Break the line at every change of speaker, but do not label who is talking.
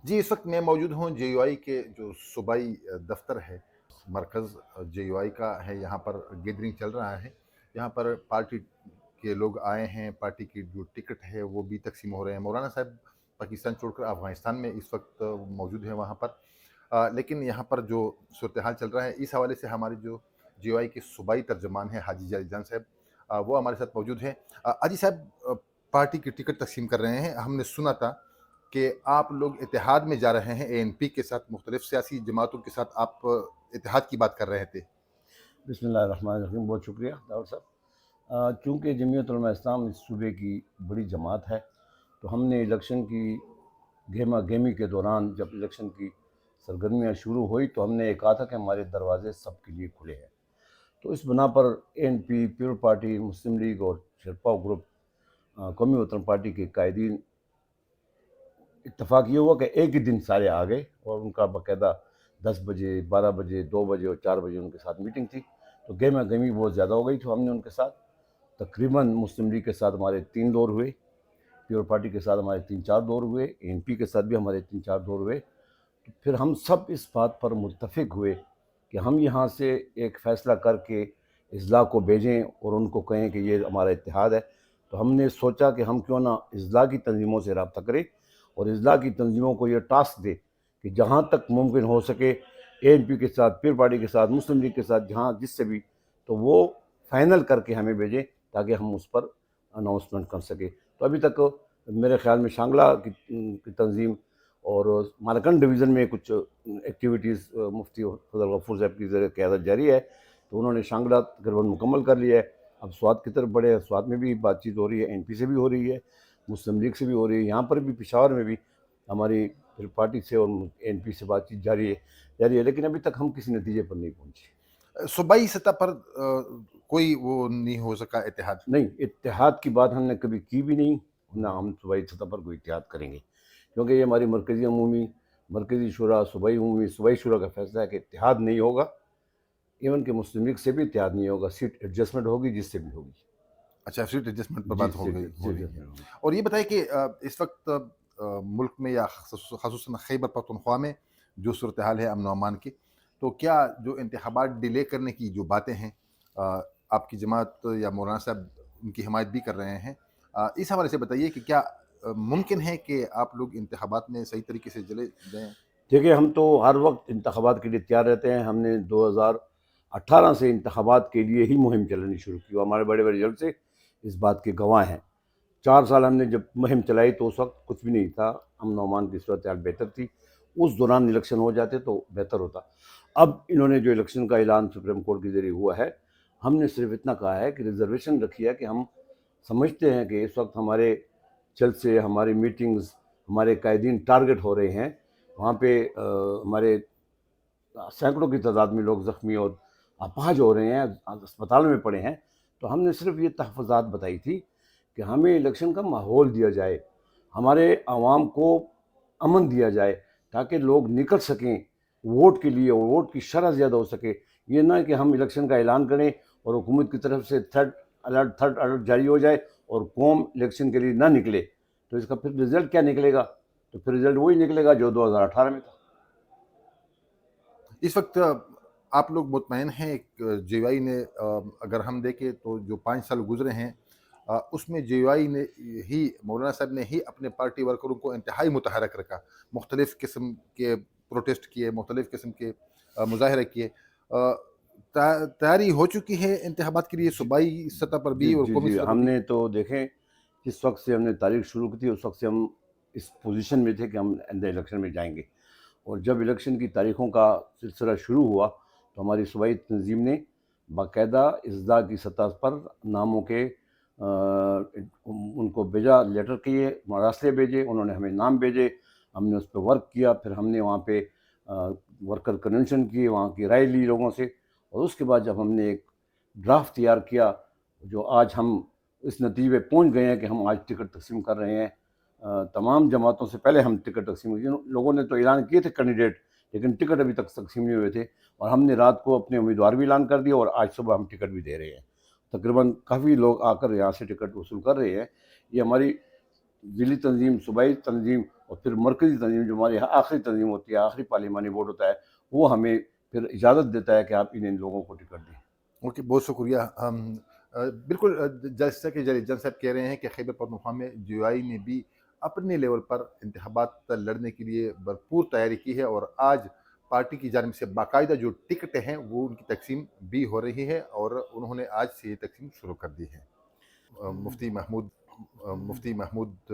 جی، اس وقت میں موجود ہوں جے یو آئی کے جو صوبائی دفتر ہے، مرکز جے یو آئی کا ہے، یہاں پر گیدرنگ چل رہا ہے۔ یہاں پر پارٹی کے لوگ آئے ہیں، پارٹی کی جو ٹکٹ ہے وہ بھی تقسیم ہو رہے ہیں۔ مولانا صاحب پاکستان چھوڑ کر افغانستان میں اس وقت موجود ہیں وہاں پر، لیکن یہاں پر جو صورتحال چل رہا ہے اس حوالے سے ہمارے جو جے یو آئی کے صوبائی ترجمان ہیں حاجی جاوید جان صاحب، وہ ہمارے ساتھ موجود ہیں۔ حاجی صاحب، پارٹی کی ٹکٹ تقسیم کر رہے ہیں، ہم نے سنا تھا کہ آپ لوگ اتحاد میں جا رہے ہیں، اے این پی کے ساتھ، مختلف سیاسی جماعتوں کے ساتھ آپ اتحاد کی بات کر رہے تھے۔
بسم اللہ الرحمن الرحیم، بہت شکریہ داؤد صاحب۔ چونکہ جمعیت علماء اسلام اس صوبے کی بڑی جماعت ہے، تو ہم نے الیکشن کی گہما گہمی کے دوران جب الیکشن کی سرگرمیاں شروع ہوئی تو ہم نے یہ کہا تھا کہ ہمارے دروازے سب کے لیے کھلے ہیں۔ تو اس بنا پر اے این پی، پیپل پارٹی، مسلم لیگ اور شیرپا گروپ، قومی وطن پارٹی کے قائدین، اتفاق یہ ہوا کہ ایک ہی دن سارے آ گئے اور ان کا باقاعدہ 10 بجے، 12 بجے، 2 بجے اور 4 بجے ان کے ساتھ میٹنگ تھی۔ تو گہما گہمی بہت زیادہ ہو گئی، تو ہم نے ان کے ساتھ تقریباً مسلم لیگ کے ساتھ ہمارے 3 دور ہوئے، پیپل پارٹی کے ساتھ ہمارے 3-4 دور ہوئے، اے این پی کے ساتھ بھی ہمارے 3-4 دور ہوئے۔ تو پھر ہم سب اس بات پر متفق ہوئے کہ ہم یہاں سے ایک فیصلہ کر کے اضلاع کو بھیجیں اور ان کو کہیں کہ یہ ہمارا اتحاد ہے۔ تو ہم نے سوچا کہ ہم کیوں نہ اضلاع کی تنظیموں سے رابطہ کریں اور اضلاع کی تنظیموں کو یہ ٹاسک دے کہ جہاں تک ممکن ہو سکے اے این پی کے ساتھ، پیپل پارٹی کے ساتھ، مسلم لیگ کے ساتھ، جہاں جس سے بھی، تو وہ فائنل کر کے ہمیں بھیجیں تاکہ ہم اس پر اناؤنسمنٹ کر سکیں۔ تو ابھی تک میرے خیال میں شانگلہ کی تنظیم اور مالکن ڈویژن میں کچھ ایکٹیویٹیز مفتی فضل غفور صاحب کی زیر قیادت جاری ہے، تو انہوں نے شانگلہ تقریباً مکمل کر لیا ہے۔ اب سوات کی طرف بڑے، سوات میں بھی بات چیت ہو رہی ہے، این پی سے بھی ہو رہی ہے، مسلم لیگ سے بھی ہو رہی ہے، یہاں پر بھی پشاور میں بھی ہماری پارٹی سے اور این پی سے بات چیت جاری ہے، لیکن ابھی تک ہم کسی نتیجے پر نہیں پہنچے۔
صوبائی سطح پر کوئی وہ نہیں ہو سکا اتحاد؟
نہیں، اتحاد کی بات ہم نے کبھی کی بھی نہیں، نہ ہم صوبائی سطح پر کوئی اتحاد کریں گے، کیونکہ یہ ہماری مرکزی عمومی، مرکزی شورا، صوبائی عمومی، صوبائی شورا کا فیصلہ ہے کہ اتحاد نہیں ہوگا۔ ایون کہ مسلم لیگ سے بھی اتحاد نہیں ہوگا، سیٹ ایڈجسٹمنٹ ہوگی جس سے بھی ہوگی۔
اچھا، سیٹ ایڈجسٹمنٹ پر
جی،
بات ہو
سیٹ
رہی ہے۔
ایڈجسٹمنٹ ہوگی۔
اور یہ بتائیں کہ اس وقت ملک میں یا خصوصاً خیبر پختونخوا میں جو صورتحال ہے امن و امان کی، تو کیا جو انتخابات ڈیلے کرنے کی جو باتیں ہیں، آپ کی جماعت یا مولانا صاحب ان کی حمایت بھی کر رہے ہیں، اس حوالے سے بتائیے کہ کیا ممکن ہے کہ آپ لوگ انتخابات میں صحیح طریقے سے چلے جائیں؟
دیکھیں، ہم تو ہر وقت انتخابات کے لیے تیار رہتے ہیں۔ ہم نے 2018 سے انتخابات کے لیے ہی مہم چلانی شروع کی، اور ہمارے بڑے بڑے جلسے اس بات کے گواہ ہیں۔ 4 سال ہم نے جب مہم چلائی تو اس وقت کچھ بھی نہیں تھا، امن و امان کی صورتحال بہتر تھی، اس دوران الیکشن ہو جاتے تو بہتر ہوتا۔ اب انہوں نے جو الیکشن کا اعلان سپریم کورٹ کے ذریعے ہوا ہے، ہم نے صرف اتنا کہا ہے کہ ریزرویشن رکھی ہے کہ ہم سمجھتے ہیں کہ اس وقت ہمارے جلسے، ہماری میٹنگز، ہمارے قائدین ٹارگٹ ہو رہے ہیں، وہاں پہ ہمارے سینکڑوں کی تعداد میں لوگ زخمی اور اپاہج ہو رہے ہیں، اسپتال میں پڑے ہیں۔ تو ہم نے صرف یہ تحفظات بتائی تھی کہ ہمیں الیکشن کا ماحول دیا جائے، ہمارے عوام کو امن دیا جائے تاکہ لوگ نکل سکیں ووٹ کے لیے اور ووٹ کی شرح زیادہ ہو سکے۔ یہ نہ کہ ہم الیکشن کا اعلان کریں اور حکومت کی طرف سے تھرڈ الرٹ جاری ہو جائے اور قوم الیکشن کے لیے نہ نکلے، تو اس کا پھر رزلٹ کیا نکلے گا؟ تو پھر رزلٹ وہی نکلے گا جو 2018 میں تھا۔
اس وقت آپ لوگ مطمئن ہیں جے یو آئی نے، اگر ہم دیکھیں تو جو 5 سال گزرے ہیں اس میں جے یو آئی نے ہی، مولانا صاحب نے ہی اپنے پارٹی ورکروں کو انتہائی متحرک رکھا، مختلف قسم کے پروٹیسٹ کیے، مختلف قسم کے مظاہرے کیے۔ تیاری ہو چکی ہے انتخابات کے لیے صوبائی سطح پر
جی
بھی اور
جی
قومی
جی،
سطح پر
ہم
بھی؟
نے تو دیکھیں، جس وقت سے ہم نے تاریخ شروع کی تھی اس وقت سے ہم اس پوزیشن میں تھے کہ ہم الیکشن میں جائیں گے، اور جب الیکشن کی تاریخوں کا سلسلہ شروع ہوا تو ہماری صوبائی تنظیم نے باقاعدہ اضلاع کی سطح پر ناموں کے ان کو بھیجا، لیٹر کیے، مراسلے بھیجے، انہوں نے ہمیں نام بھیجے، ہم نے اس پہ ورک کیا، پھر ہم نے وہاں پہ ورکر کنونشن کی، وہاں کی رائے لی لوگوں سے، اور اس کے بعد جب ہم نے ایک ڈرافٹ تیار کیا، جو آج ہم اس نتیجے پہ پہنچ گئے ہیں کہ ہم آج ٹکٹ تقسیم کر رہے ہیں تمام جماعتوں سے پہلے ہم ٹکٹ تقسیم ہوئی، لوگوں نے تو اعلان کیے تھے کینڈیڈیٹ، لیکن ٹکٹ ابھی تک تقسیم نہیں ہوئے تھے، اور ہم نے رات کو اپنے امیدوار بھی اعلان کر دیا اور آج صبح ہم ٹکٹ بھی دے رہے ہیں۔ تقریباً کافی لوگ آ کر یہاں سے ٹکٹ وصول کر رہے ہیں۔ یہ ہماری ضلعی تنظیم، صوبائی تنظیم اور پھر مرکزی تنظیم جو ہمارے یہاں آخری تنظیم ہوتی ہے، آخری پارلیمانی ووٹ ہوتا ہے، وہ ہمیں پھر اجازت دیتا ہے کہ آپ ان لوگوں کو ٹکٹ دیں۔
اوکے، بہت شکریہ۔ بالکل جیسا کہ جلی جان صاحب کہہ رہے ہیں کہ خیبر پختونخوا میں جے یو آئی نے بھی اپنے لیول پر انتخابات لڑنے کے لیے بھرپور تیاری کی ہے، اور آج پارٹی کی جانب سے باقاعدہ جو ٹکٹ ہیں وہ ان کی تقسیم بھی ہو رہی ہے، اور انہوں نے آج سے یہ تقسیم شروع کر دی ہے۔ مفتی محمود